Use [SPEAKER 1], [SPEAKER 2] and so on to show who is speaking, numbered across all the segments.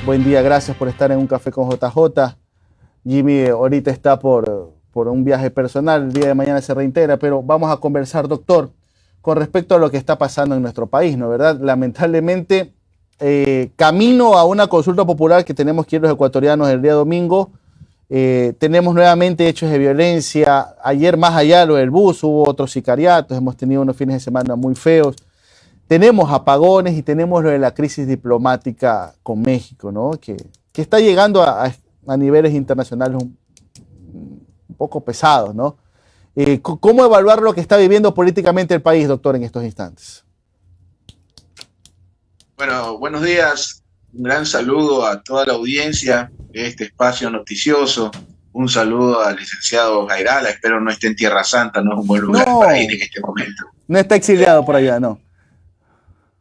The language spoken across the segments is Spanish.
[SPEAKER 1] Buen día, gracias por estar en Un Café con JJ. Jimmy ahorita está por un viaje personal, el día de mañana se reintegra, pero vamos a conversar, doctor, con respecto a lo que está pasando en nuestro país, ¿no? ¿Verdad? Lamentablemente, camino a una consulta popular que tenemos que ir los ecuatorianos el día domingo, tenemos nuevamente hechos de violencia. Ayer, más allá de lo del bus, hubo otros sicariatos, hemos tenido unos fines de semana muy feos. Tenemos apagones y tenemos lo de la crisis diplomática con México, ¿no? Que está llegando a niveles internacionales un poco pesados, ¿no? ¿Cómo evaluar lo que está viviendo políticamente el país, doctor, en estos instantes?
[SPEAKER 2] Bueno, buenos días. Un gran saludo a toda la audiencia de este espacio noticioso. Un saludo al licenciado Jairala. Espero no esté en Tierra Santa, no es un buen lugar para ir en este momento.
[SPEAKER 1] No está exiliado por allá, no.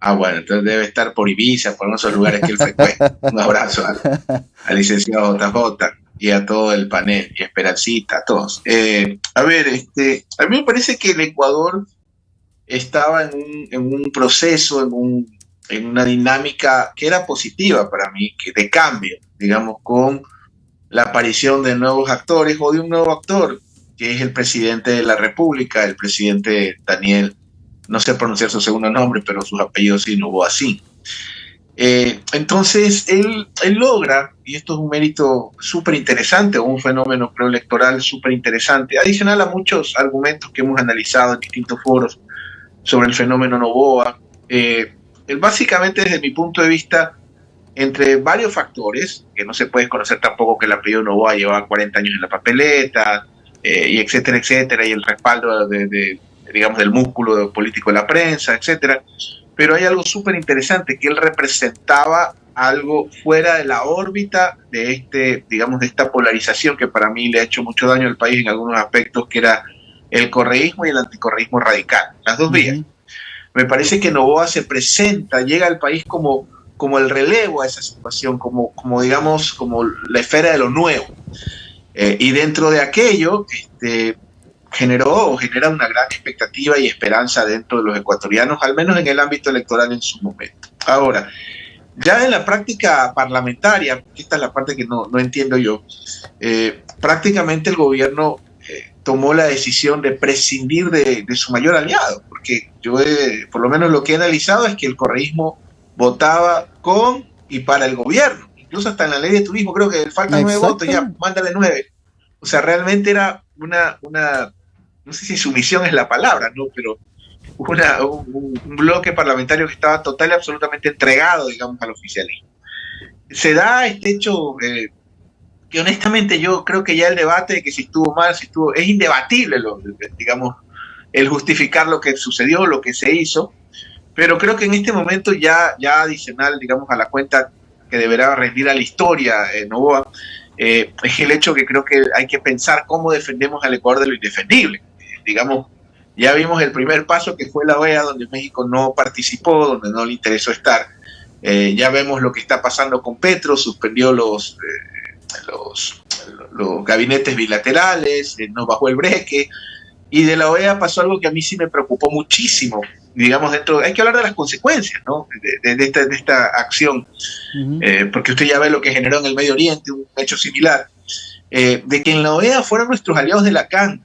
[SPEAKER 2] Ah, bueno, entonces debe estar por Ibiza, por esos lugares que él frecuenta. Un abrazo al licenciado JJ y a todo el panel, y Esperancita, a todos. A mí me parece que el Ecuador estaba en un proceso, en una dinámica que era positiva para mí, de cambio, digamos, con la aparición de nuevos actores o de un nuevo actor, que es el presidente de la República, el presidente Daniel, no sé pronunciar su segundo nombre, pero sus apellidos sí, Noboa así. Entonces, él logra, y esto es un mérito súper interesante, o un fenómeno preelectoral súper interesante, adicional a muchos argumentos que hemos analizado en distintos foros sobre el fenómeno Noboa. Él básicamente, desde mi punto de vista, entre varios factores, que no se puede desconocer tampoco que el apellido Noboa llevaba 40 años en la papeleta, y etcétera, y el respaldo digamos, del músculo político de la prensa, etcétera. Pero hay algo súper interesante, que él representaba algo fuera de la órbita de digamos, de esta polarización que para mí le ha hecho mucho daño al país en algunos aspectos, que era el correísmo y el anticorreísmo radical, las dos vías. Me parece que Noboa se presenta, llega al país como el relevo a esa situación, como digamos, como la esfera de lo nuevo. Y dentro de aquello, genera una gran expectativa y esperanza dentro de los ecuatorianos, al menos en el ámbito electoral en su momento. Ahora, ya en la práctica parlamentaria, esta es la parte que no entiendo yo, prácticamente el gobierno tomó la decisión de prescindir de su mayor aliado, porque yo por lo menos lo que he analizado es que el correísmo votaba con y para el gobierno, incluso hasta en la ley de turismo creo que faltan 9 votos, ya mándale 9. O sea, realmente era una no sé si sumisión es la palabra, ¿no? Pero un bloque parlamentario que estaba total y absolutamente entregado, digamos, al oficialismo. Se da este hecho que honestamente yo creo que ya el debate de que si estuvo mal, es indebatible, digamos, el justificar lo que sucedió, lo que se hizo, pero creo que en este momento ya adicional, digamos, a la cuenta que deberá rendir a la historia Noboa, es el hecho que creo que hay que pensar cómo defendemos al Ecuador de lo indefendible. Digamos, ya vimos el primer paso que fue la OEA, donde México no participó, donde no le interesó estar. Ya vemos lo que está pasando con Petro, suspendió los gabinetes bilaterales, no bajó el breque, y de la OEA pasó algo que a mí sí me preocupó muchísimo. Digamos, hay que hablar de las consecuencias, ¿no? de esta acción, porque usted ya ve lo que generó en el Medio Oriente, un hecho similar, de que en la OEA fueron nuestros aliados de la CAN,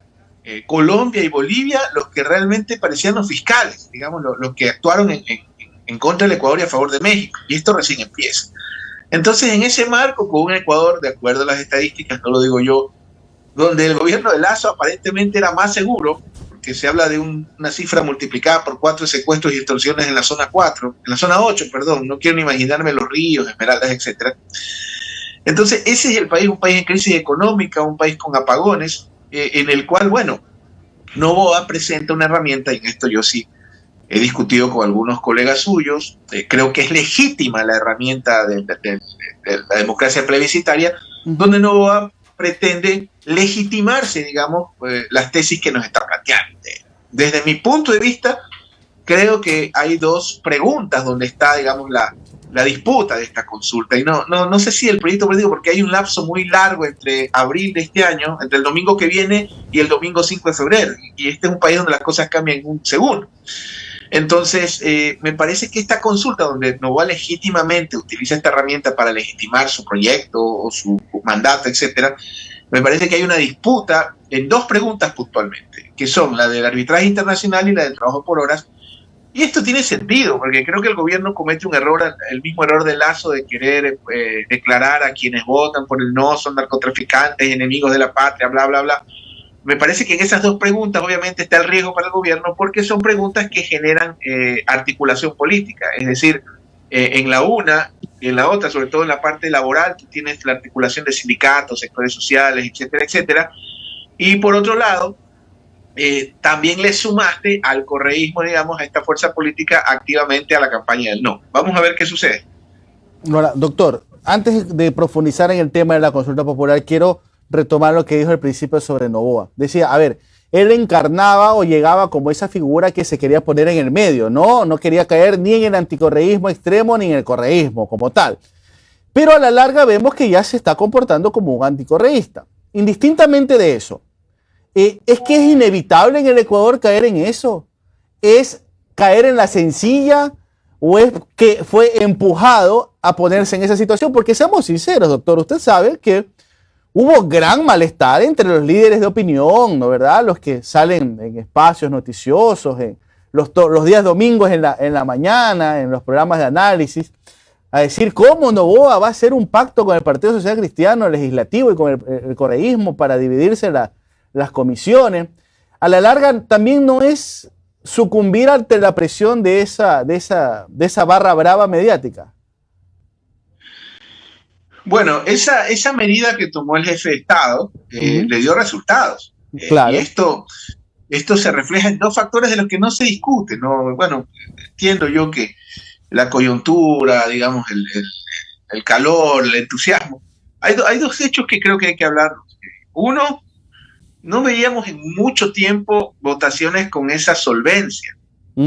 [SPEAKER 2] Colombia y Bolivia, los que realmente parecían los fiscales, digamos, los que actuaron en contra del Ecuador y a favor de México, y esto recién empieza. Entonces, en ese marco, con un Ecuador, de acuerdo a las estadísticas, no lo digo yo, donde el gobierno de Lazo aparentemente era más seguro, porque se habla de una cifra multiplicada por 4 secuestros y extorsiones en la zona 8, perdón, no quiero ni imaginarme Los Ríos, Esmeraldas, etcétera. Entonces, ese es el país, un país en crisis económica, un país con apagones, en el cual, bueno, Noboa presenta una herramienta, y en esto yo sí he discutido con algunos colegas suyos, creo que es legítima la herramienta de la democracia plebiscitaria, donde Noboa pretende legitimarse, digamos, las tesis que nos está planteando. Desde mi punto de vista, creo que hay dos preguntas donde está, digamos, la disputa de esta consulta, y no sé si el proyecto político, porque hay un lapso muy largo entre abril de este año, entre el domingo que viene y el domingo 5 de febrero, y este es un país donde las cosas cambian en un segundo. Entonces, me parece que esta consulta, donde Novoa legítimamente utiliza esta herramienta para legitimar su proyecto o su mandato, etcétera, me parece que hay una disputa en dos preguntas puntualmente, que son la del arbitraje internacional y la del trabajo por horas. Y esto tiene sentido, porque creo que el gobierno comete un error, el mismo error de Lazo, de querer declarar a quienes votan por el no son narcotraficantes, enemigos de la patria, bla, bla, bla. Me parece que en esas dos preguntas obviamente está el riesgo para el gobierno, porque son preguntas que generan articulación política. Es decir, en la una y en la otra, sobre todo en la parte laboral, tú tienes la articulación de sindicatos, sectores sociales, etcétera, etcétera. Y por otro lado, también le sumaste al correísmo, digamos, a esta fuerza política activamente a la campaña del no. Vamos a ver qué sucede.
[SPEAKER 1] Ahora, doctor, antes de profundizar en el tema de la consulta popular, quiero retomar lo que dijo al principio sobre Novoa. Decía, a ver, él encarnaba o llegaba como esa figura que se quería poner en el medio, no quería caer ni en el anticorreísmo extremo ni en el correísmo como tal. Pero a la larga vemos que ya se está comportando como un anticorreísta. Indistintamente de eso, es que es inevitable en el Ecuador caer en eso. ¿Es caer en la sencilla o es que fue empujado a ponerse en esa situación? Porque seamos sinceros, doctor, usted sabe que hubo gran malestar entre los líderes de opinión, ¿no verdad? Los que salen en espacios noticiosos, en los días domingos en la mañana, en los programas de análisis, a decir cómo Novoa va a hacer un pacto con el Partido Social Cristiano Legislativo y con el correísmo para dividirse las comisiones. A la larga también no es sucumbir ante la presión de esa barra brava mediática.
[SPEAKER 2] Bueno, esa medida que tomó el jefe de Estado le dio resultados.
[SPEAKER 1] Claro.
[SPEAKER 2] Y esto se refleja en dos factores de los que no se discute, ¿no? Bueno, entiendo yo que la coyuntura, digamos, el calor, el entusiasmo. Hay dos hechos que creo que hay que hablar. Uno, no veíamos en mucho tiempo votaciones con esa solvencia.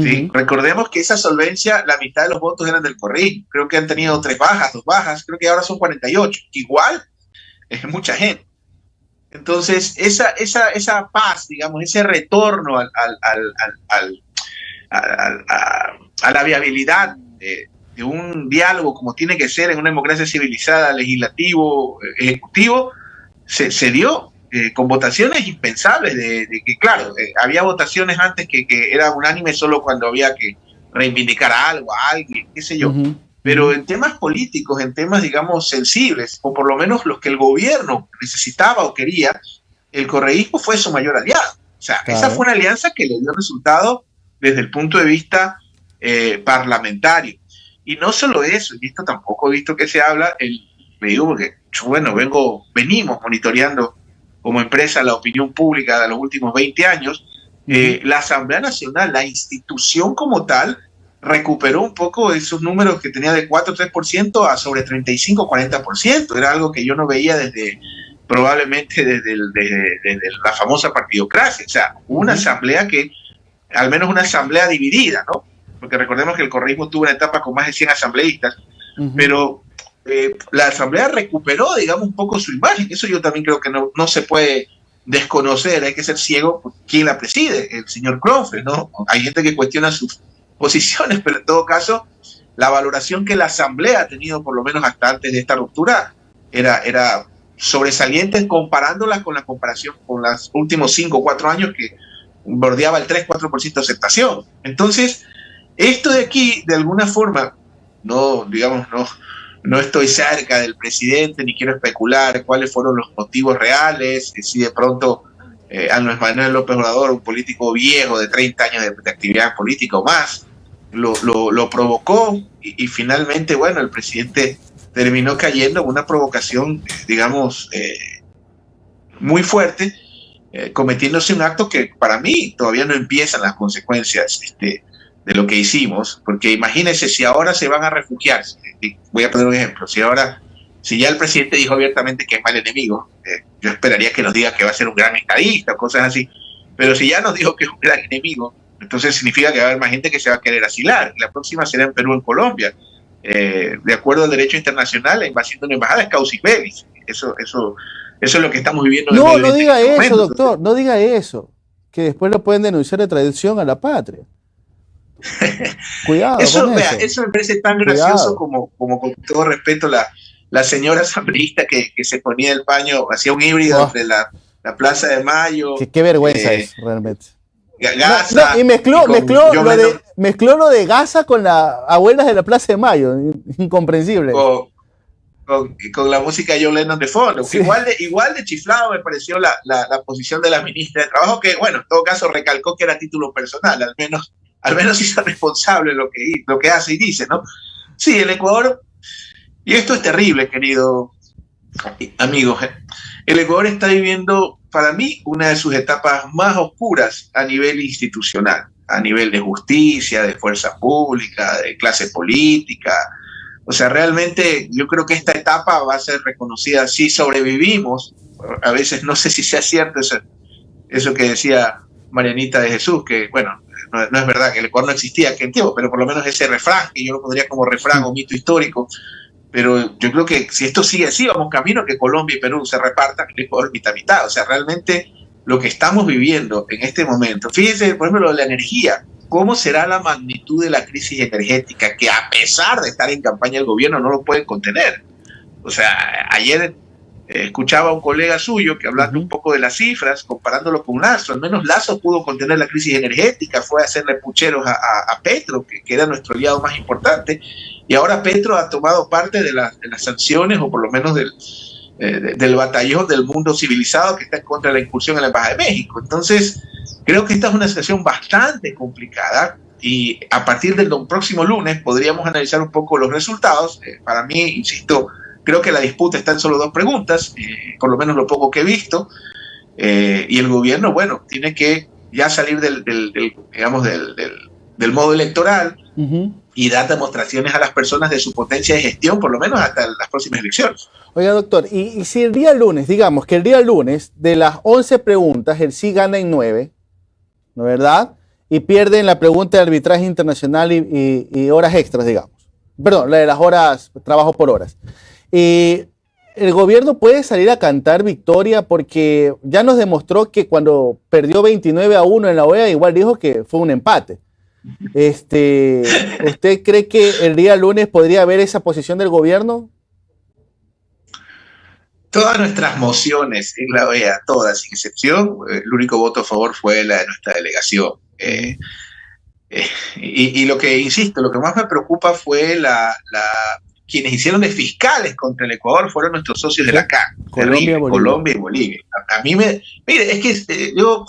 [SPEAKER 2] ¿Sí? Recordemos que esa solvencia, la mitad de los votos eran del correísmo. Creo que han tenido 3 bajas, 2 bajas, creo que ahora son 48. Igual es mucha gente. Entonces, esa paz, digamos, ese retorno a la viabilidad de un diálogo como tiene que ser en una democracia civilizada, legislativo, ejecutivo, se dio. Con votaciones impensables de que, claro, había votaciones antes que era unánime solo cuando había que reivindicar algo, a alguien, qué sé yo. Pero en temas políticos, en temas, digamos, sensibles, o por lo menos los que el gobierno necesitaba o quería, el correísmo fue su mayor aliado. O sea, claro, esa fue una alianza que le dio resultado desde el punto de vista parlamentario. Y no solo eso, y esto tampoco he visto que se habla, le digo porque, bueno, venimos monitoreando como empresa la opinión pública de los últimos 20 años, la Asamblea Nacional, la institución como tal, recuperó un poco esos números que tenía de 4 o 3% a sobre 35 o 40%. Era algo que yo no veía probablemente desde la famosa partidocracia. O sea, una asamblea que, al menos una asamblea dividida, ¿no? Porque recordemos que el correísmo tuvo una etapa con más de 100 asambleístas, pero la asamblea recuperó, digamos, un poco su imagen. Eso yo también creo que no se puede desconocer, hay que ser ciego por quién la preside, el señor Cronfle, ¿no? Hay gente que cuestiona sus posiciones, pero en todo caso, la valoración que la asamblea ha tenido, por lo menos hasta antes de esta ruptura, era sobresaliente comparándola con la comparación con los últimos 5 o 4 años que bordeaba el 3-4% de aceptación. Entonces, esto de aquí, de alguna forma, no estoy cerca del presidente ni quiero especular cuáles fueron los motivos reales, si de pronto Andrés Manuel López Obrador, un político viejo de 30 años de actividad política o más, lo provocó y finalmente, bueno, el presidente terminó cayendo en una provocación, digamos, muy fuerte, cometiéndose un acto que para mí todavía no empiezan las consecuencias de lo que hicimos, porque imagínense si ahora se van a refugiar, voy a poner un ejemplo, si ya el presidente dijo abiertamente que es mal enemigo, yo esperaría que nos diga que va a ser un gran estadista o cosas así, pero si ya nos dijo que es un gran enemigo, entonces significa que va a haber más gente que se va a querer asilar, la próxima será en Perú o en Colombia, de acuerdo al derecho internacional, la invasión de una embajada es casus belli, eso es lo que estamos viviendo.
[SPEAKER 1] No diga eso, momento, doctor, no diga eso, que después lo pueden denunciar de traición a la patria. Cuidado
[SPEAKER 2] Eso,
[SPEAKER 1] con
[SPEAKER 2] vea,
[SPEAKER 1] eso.
[SPEAKER 2] eso me parece tan gracioso
[SPEAKER 1] Cuidado.
[SPEAKER 2] como con todo respeto la señora asambleísta que se ponía el paño, hacía un híbrido
[SPEAKER 1] Oh,
[SPEAKER 2] entre la Plaza de Mayo,
[SPEAKER 1] qué vergüenza
[SPEAKER 2] eh,
[SPEAKER 1] es, realmente. No, no, y
[SPEAKER 2] Gaza y con John Lennon
[SPEAKER 1] mezcló lo de Gaza con las abuelas de la Plaza de Mayo. Incomprensible.
[SPEAKER 2] con, con la música de John Lennon de fondo.
[SPEAKER 1] Sí.
[SPEAKER 2] Igual de chiflado me pareció la posición de la ministra de Trabajo, que bueno, en todo caso recalcó que era título personal, al menos hizo responsable lo que hace y dice, ¿no? Sí, el Ecuador, y esto es terrible, querido amigos, el Ecuador está viviendo, para mí, una de sus etapas más oscuras a nivel institucional, a nivel de justicia, de fuerza pública, de clase política. O sea, realmente yo creo que esta etapa va a ser reconocida si sobrevivimos. A veces no sé si sea cierto eso que decía Marianita de Jesús, que bueno, no es verdad que el Ecuador no existía aquel tiempo, pero por lo menos ese refrán, que yo lo pondría como refrán o mito histórico, pero yo creo que si esto sigue así, vamos camino a que Colombia y Perú se repartan el Ecuador mitad a mitad. O sea, realmente lo que estamos viviendo en este momento, fíjense, por ejemplo, lo de la energía, ¿cómo será la magnitud de la crisis energética que a pesar de estar en campaña el gobierno no lo pueden contener? O sea, ayer escuchaba a un colega suyo que hablando un poco de las cifras, comparándolo con Lazo, al menos Lazo pudo contener la crisis energética, fue a hacerle pucheros a Petro, que era nuestro aliado más importante, y ahora Petro ha tomado parte de las sanciones, o por lo menos del batallón del mundo civilizado que está en contra de la incursión en la Embajada de México. Entonces, creo que esta es una situación bastante complicada, y a partir del próximo lunes podríamos analizar un poco los resultados. Para mí, insisto, creo que la disputa está en solo dos preguntas, por lo menos lo poco que he visto, y el gobierno, bueno, tiene que ya salir digamos, del modo electoral y dar demostraciones a las personas de su potencia de gestión, por lo menos hasta las próximas elecciones.
[SPEAKER 1] Oiga, doctor, y si el día lunes, digamos que el día lunes, de las 11 preguntas, el sí gana en 9, ¿no es verdad? Y pierde en la pregunta de arbitraje internacional y horas extras, digamos. Perdón, la de las horas, trabajo por horas. El gobierno puede salir a cantar victoria porque ya nos demostró que cuando perdió 29-1 en la OEA, igual dijo que fue un empate. ¿Usted cree que el día lunes podría haber esa posición del gobierno?
[SPEAKER 2] Todas nuestras mociones en la OEA, todas sin excepción, el único voto a favor fue la de nuestra delegación. Y lo que, insisto, lo que más me preocupa fue quienes hicieron de fiscales contra el Ecuador fueron nuestros socios de la CAN, Colombia y Bolivia. A mí mire, es que yo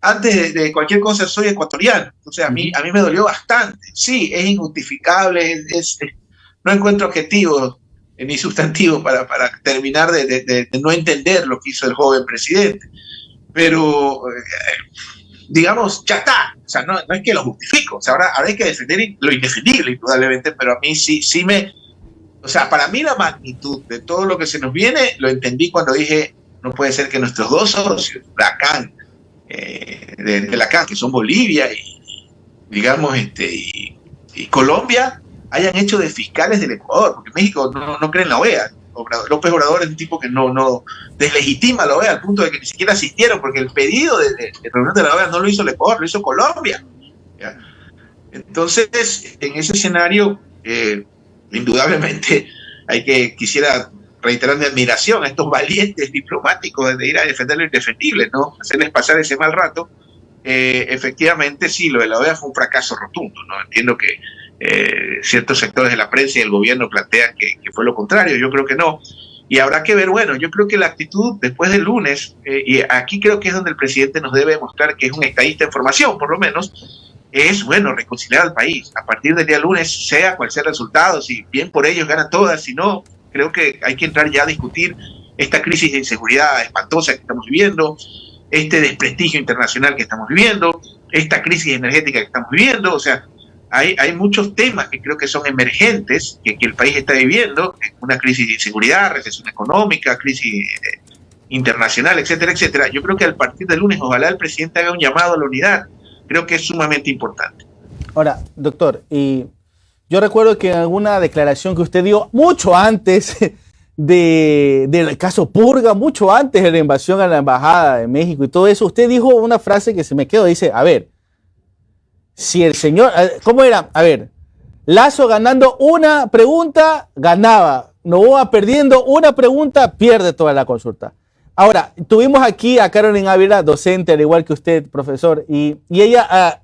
[SPEAKER 2] antes de cualquier cosa soy ecuatoriano, o sea, a mí me dolió bastante. Sí, es injustificable, no encuentro adjetivos ni sustantivos para terminar de no entender lo que hizo el joven presidente, pero digamos, ya está, o sea, no es que lo justifico, o sea, ahora hay que defender lo indefendible, indudablemente, pero a mí sí o sea, para mí la magnitud de todo lo que se nos viene, lo entendí cuando dije, no puede ser que nuestros dos socios, la CAN, de la CAN, que son Bolivia digamos, y Colombia, hayan hecho de fiscales del Ecuador, porque México no cree en la OEA. López Obrador es un tipo que no deslegitima a la OEA al punto de que ni siquiera asistieron, porque el pedido de reunión de la OEA no lo hizo el Ecuador, lo hizo Colombia. ¿Ya? Entonces, en ese escenario, indudablemente quisiera reiterar mi admiración a estos valientes diplomáticos de ir a defender lo indefendible, ¿no? Hacerles pasar ese mal rato. Efectivamente, sí, lo de la OEA fue un fracaso rotundo, ¿no? Entiendo que ciertos sectores de la prensa y el gobierno plantean que fue lo contrario, yo creo que no. Y habrá que ver, bueno, yo creo que la actitud después del lunes, y aquí creo que es donde el presidente nos debe demostrar que es un estadista en formación, por lo menos, es, bueno, reconciliar al país. A partir del día lunes, sea cual sea el resultado, si bien por ellos ganan todas, si no, creo que hay que entrar ya a discutir esta crisis de inseguridad espantosa que estamos viviendo, este desprestigio internacional que estamos viviendo, esta crisis energética que estamos viviendo. O sea, hay muchos temas que creo que son emergentes, que el país está viviendo, una crisis de inseguridad, recesión económica, crisis internacional, etcétera, etcétera. Yo creo que a partir del lunes, ojalá el presidente haga un llamado a la unidad. Creo que es sumamente importante.
[SPEAKER 1] Ahora, doctor, y yo recuerdo que en alguna declaración que usted dio mucho antes del caso Purga, mucho antes de la invasión a la Embajada de México y todo eso, usted dijo una frase que se me quedó, dice, a ver, si el señor, ¿cómo era? A ver, Lasso ganando una pregunta, ganaba. Noboa perdiendo una pregunta, pierde toda la consulta. Ahora, tuvimos aquí a Carolyn Ávila, docente, al igual que usted, profesor, y ella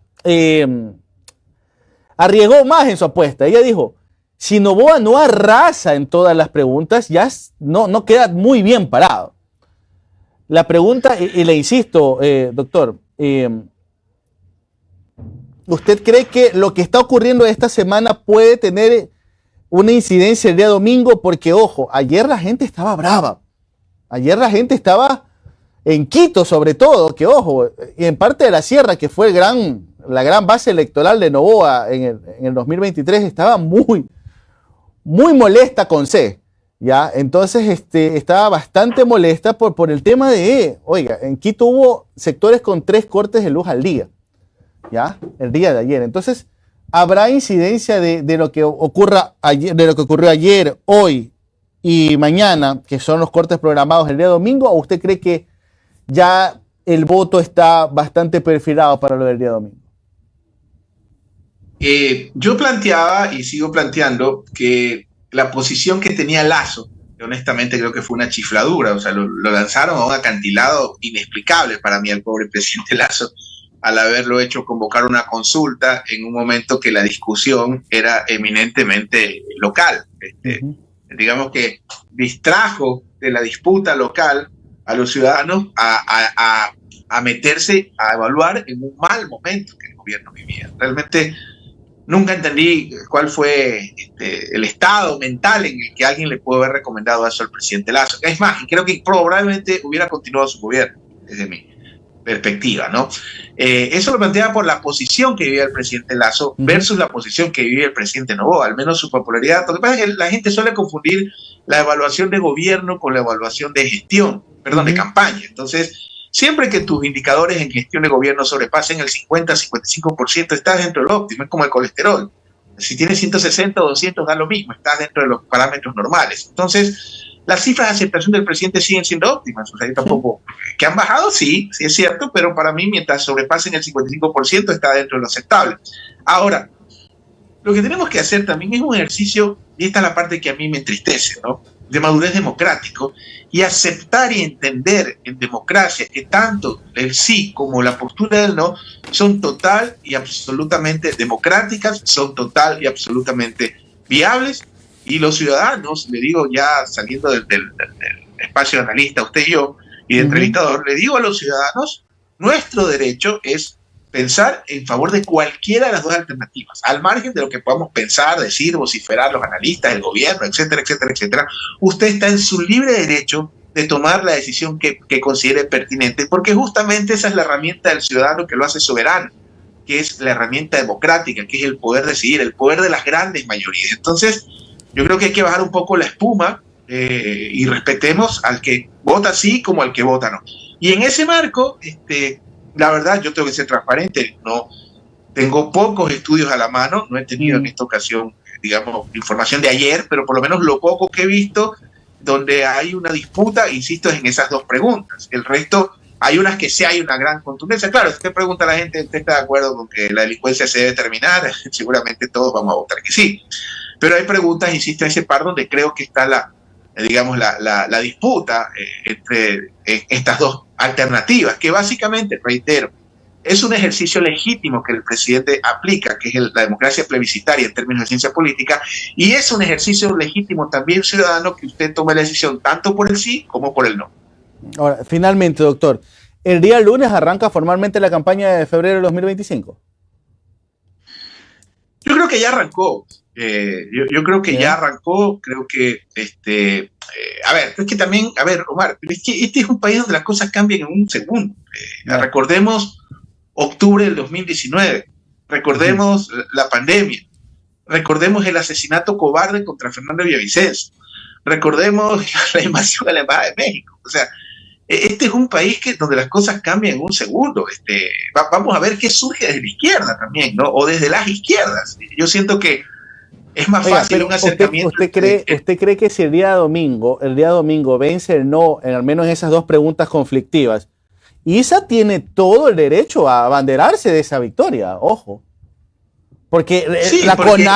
[SPEAKER 1] arriesgó más en su apuesta. Ella dijo, si Noboa no arrasa en todas las preguntas, ya no queda muy bien parado. La pregunta, y le insisto, doctor, ¿usted cree que lo que está ocurriendo esta semana puede tener una incidencia el día domingo? Porque, ojo, ayer la gente estaba brava. Ayer la gente estaba en Quito, sobre todo, que ojo, y en parte de la Sierra, que fue la gran base electoral de Noboa en el 2023, estaba muy molesta con C. ¿Ya? Entonces estaba bastante molesta por el tema de, oiga, en Quito hubo sectores con 3 cortes de luz al día, ¿ya? El día de ayer. Entonces, ¿habrá incidencia de lo que ocurra ayer, de lo que ocurrió ayer, hoy y mañana, que son los cortes programados el día domingo, o usted cree que ya el voto está bastante perfilado para lo del día domingo?
[SPEAKER 2] Yo planteaba y sigo planteando que la posición que tenía Lasso, que honestamente creo que fue una chifladura, o sea, lo lanzaron a un acantilado inexplicable para mí al pobre presidente Lasso, al haberlo hecho convocar una consulta en un momento que la discusión era eminentemente local. Digamos que distrajo de la disputa local a los ciudadanos a meterse, a evaluar en un mal momento que el gobierno vivía. Realmente nunca entendí cuál fue el estado mental en el que alguien le pudo haber recomendado eso al presidente Lasso. Es más, creo que probablemente hubiera continuado su gobierno, desde mi perspectiva, ¿no? Eso lo planteaba por la posición que vivía el presidente Lasso versus la posición que vivía el presidente Noboa, al menos su popularidad. Lo que pasa es que la gente suele confundir la evaluación de gobierno con la evaluación de gestión, de campaña. Entonces, siempre que tus indicadores en gestión de gobierno sobrepasen el 50-55%, estás dentro del óptimo, es como el colesterol. Si tienes 160 o 200, da lo mismo, estás dentro de los parámetros normales. Entonces, las cifras de aceptación del presidente siguen siendo óptimas. O sea, yo tampoco, que han bajado, sí es cierto, pero para mí, mientras sobrepasen el 55%, está dentro de lo aceptable. Ahora, lo que tenemos que hacer también es un ejercicio, y esta es la parte que a mí me entristece, ¿no?, de madurez democrático, y aceptar y entender en democracia que tanto el sí como la postura del no son total y absolutamente democráticas, son total y absolutamente viables, y los ciudadanos, le digo ya saliendo del espacio de analista, usted y yo, y de entrevistador, le digo a los ciudadanos, nuestro derecho es pensar en favor de cualquiera de las dos alternativas, al margen de lo que podamos pensar, decir, vociferar los analistas, el gobierno, etcétera, etcétera, etcétera. Usted está en su libre derecho de tomar la decisión que considere pertinente, porque justamente esa es la herramienta del ciudadano que lo hace soberano, que es la herramienta democrática, que es el poder decidir, el poder de las grandes mayorías. Entonces, yo creo que hay que bajar un poco la espuma y respetemos al que vota sí como al que vota no. Y en ese marco, la verdad, yo tengo que ser transparente, no tengo pocos estudios a la mano, no he tenido en esta ocasión, digamos, información de ayer, pero por lo menos lo poco que he visto, donde hay una disputa, insisto, es en esas dos preguntas. El resto, hay unas que sí hay una gran contundencia. Claro, si usted pregunta a la gente, ¿usted está de acuerdo con que la delincuencia se debe terminar? Seguramente todos vamos a votar que sí. Pero hay preguntas, insisto, en ese par donde creo que está la disputa entre estas dos alternativas, que básicamente, reitero, es un ejercicio legítimo que el presidente aplica, que es la democracia plebiscitaria en términos de ciencia política, y es un ejercicio legítimo también ciudadano que usted tome la decisión tanto por el sí como por el no.
[SPEAKER 1] Ahora, finalmente, doctor, ¿el día lunes arranca formalmente la campaña de febrero de 2025?
[SPEAKER 2] Yo creo que ya arrancó. Yo creo que ya arrancó, creo que, a ver, es que también, a ver, Omar, pero es que este es un país donde las cosas cambian en un segundo. Recordemos octubre del 2019, recordemos la pandemia, recordemos el asesinato cobarde contra Fernando Villavicencio, recordemos la invasión a la Embajada de México. O sea, este es un país donde las cosas cambian en un segundo. Vamos a ver qué surge desde la izquierda también, ¿no? O desde las izquierdas. Yo siento que es más fácil un acercamiento.
[SPEAKER 1] ¿Usted cree que si el día domingo vence el no, al menos en esas dos preguntas conflictivas, ISA tiene todo el derecho a abanderarse de esa victoria? Ojo. Porque
[SPEAKER 2] Sí,
[SPEAKER 1] la
[SPEAKER 2] porque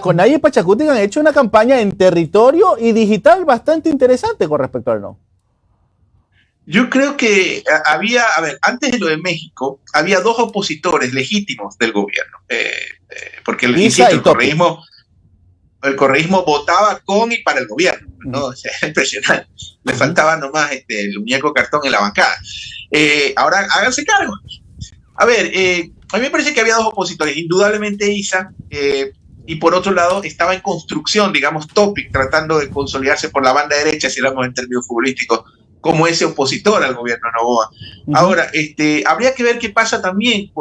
[SPEAKER 1] CONAIE y Pachacutic han hecho una campaña en territorio y digital bastante interesante con respecto al no.
[SPEAKER 2] yo creo que había, a ver, antes de lo de México, había dos opositores legítimos del gobierno. Porque,
[SPEAKER 1] ISA
[SPEAKER 2] insisto,
[SPEAKER 1] y Topic.
[SPEAKER 2] el correísmo votaba con y para el gobierno, ¿no? O sea, era impresionante. Le faltaba nomás el muñeco cartón en la bancada. Ahora háganse cargo. A ver, a mí me parece que había dos opositores, indudablemente ISA, y por otro lado estaba en construcción, digamos, Topic, tratando de consolidarse por la banda derecha, si hablamos en términos futbolísticos, como ese opositor al gobierno Noboa. Ahora, habría que ver qué pasa también,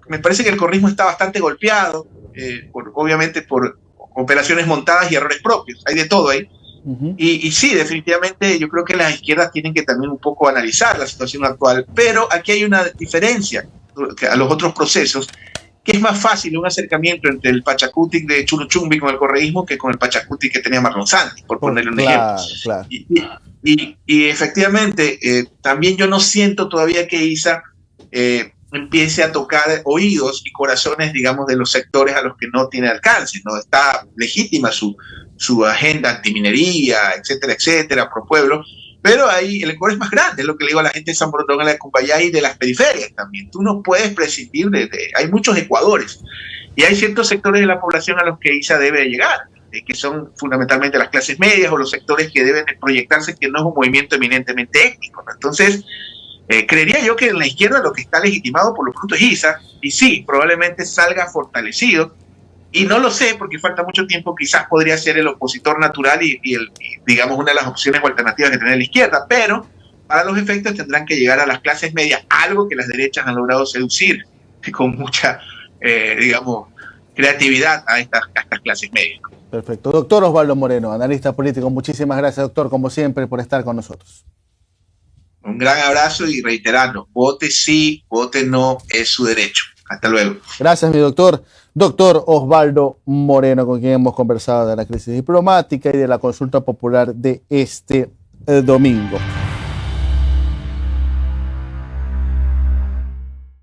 [SPEAKER 2] me parece que el correísmo está bastante golpeado, obviamente por operaciones montadas y errores propios, hay de todo ahí. Y sí, definitivamente yo creo que las izquierdas tienen que también un poco analizar la situación actual, pero aquí hay una diferencia a los otros procesos, que es más fácil un acercamiento entre el Pachacutic de Churuchumbi con el correísmo que con el Pachacutic que tenía Marlon Santos, por ponerle un ejemplo.
[SPEAKER 1] Claro.
[SPEAKER 2] Y efectivamente, también yo no siento todavía que ISA empiece a tocar oídos y corazones, digamos, de los sectores a los que no tiene alcance, ¿no? Está legítima su agenda antiminería, etcétera, pro pueblo, pero ahí el Ecuador es más grande, es lo que le digo a la gente de San Borondón, a la de Cumbayá y de las periferias también. Tú no puedes prescindir hay muchos Ecuadores y hay ciertos sectores de la población a los que ISA debe llegar, que son fundamentalmente las clases medias o los sectores que deben proyectarse, que no es un movimiento eminentemente étnico, ¿no? Entonces, creería yo que en la izquierda lo que está legitimado por lo pronto es ISA, y sí, probablemente salga fortalecido, y no lo sé porque falta mucho tiempo, quizás podría ser el opositor natural y digamos una de las opciones o alternativas que tiene la izquierda, pero para los efectos tendrán que llegar a las clases medias, algo que las derechas han logrado seducir con mucha, digamos, creatividad a estas clases medias.
[SPEAKER 1] Perfecto. Doctor Osvaldo Moreno, analista político, muchísimas gracias, doctor, como siempre, por estar con nosotros.
[SPEAKER 2] Un gran abrazo y reiterando, vote sí, vote no, es su derecho. Hasta luego.
[SPEAKER 1] Gracias, mi doctor. Doctor Osvaldo Moreno, con quien hemos conversado de la crisis diplomática y de la consulta popular de este domingo.